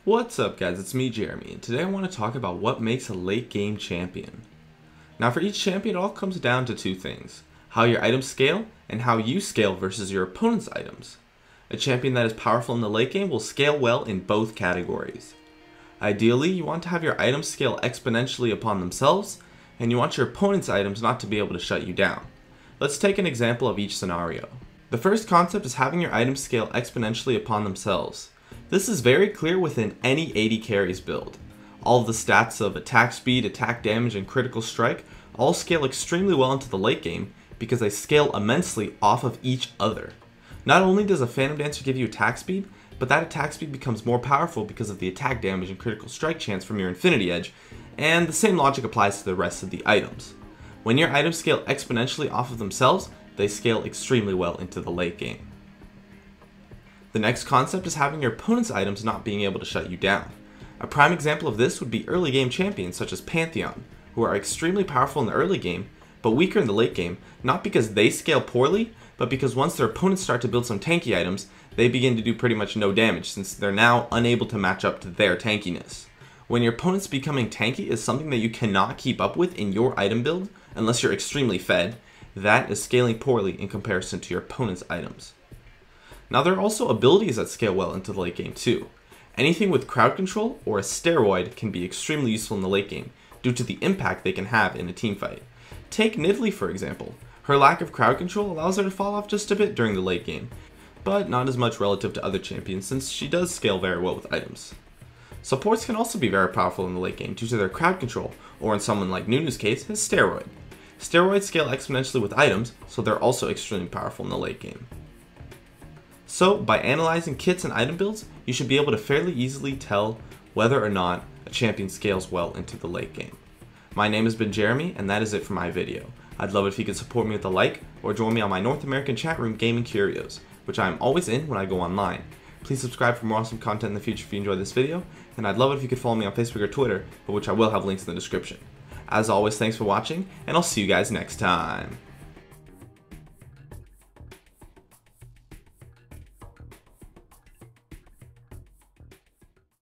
What's up guys, it's me Jeremy, and today I want to talk about what makes a late game champion. Now for each champion it all comes down to two things: how your items scale and how you scale versus your opponent's items. A champion that is powerful in the late game will scale well in both categories. Ideally, you want to have your items scale exponentially upon themselves, and you want your opponent's items not to be able to shut you down. Let's take an example of each scenario. The first concept is having your items scale exponentially upon themselves. This is very clear within any 80 carries build. All of the stats of attack speed, attack damage, and critical strike all scale extremely well into the late game because they scale immensely off of each other. Not only does a Phantom Dancer give you attack speed, but that attack speed becomes more powerful because of the attack damage and critical strike chance from your Infinity Edge, and the same logic applies to the rest of the items. When your items scale exponentially off of themselves, they scale extremely well into the late game. The next concept is having your opponent's items not being able to shut you down. A prime example of this would be early game champions such as Pantheon, who are extremely powerful in the early game, but weaker in the late game, not because they scale poorly, but because once their opponents start to build some tanky items, they begin to do pretty much no damage since they're now unable to match up to their tankiness. When your opponent's becoming tanky is something that you cannot keep up with in your item build, unless you're extremely fed, that is scaling poorly in comparison to your opponent's items. Now there are also abilities that scale well into the late game too. Anything with crowd control or a steroid can be extremely useful in the late game due to the impact they can have in a team fight. Take Nidalee for example. Her lack of crowd control allows her to fall off just a bit during the late game, but not as much relative to other champions since she does scale very well with items. Supports can also be very powerful in the late game due to their crowd control, or in someone like Nunu's case, his steroid. Steroids scale exponentially with items, so they're also extremely powerful in the late game. So, by analyzing kits and item builds, you should be able to fairly easily tell whether or not a champion scales well into the late game. My name has been Jeremy, and that is it for my video. I'd love it if you could support me with a like, or join me on my North American chat room Gaming Curios, which I am always in when I go online. Please subscribe for more awesome content in the future if you enjoyed this video, and I'd love it if you could follow me on Facebook or Twitter, for which I will have links in the description. As always, thanks for watching, and I'll see you guys next time.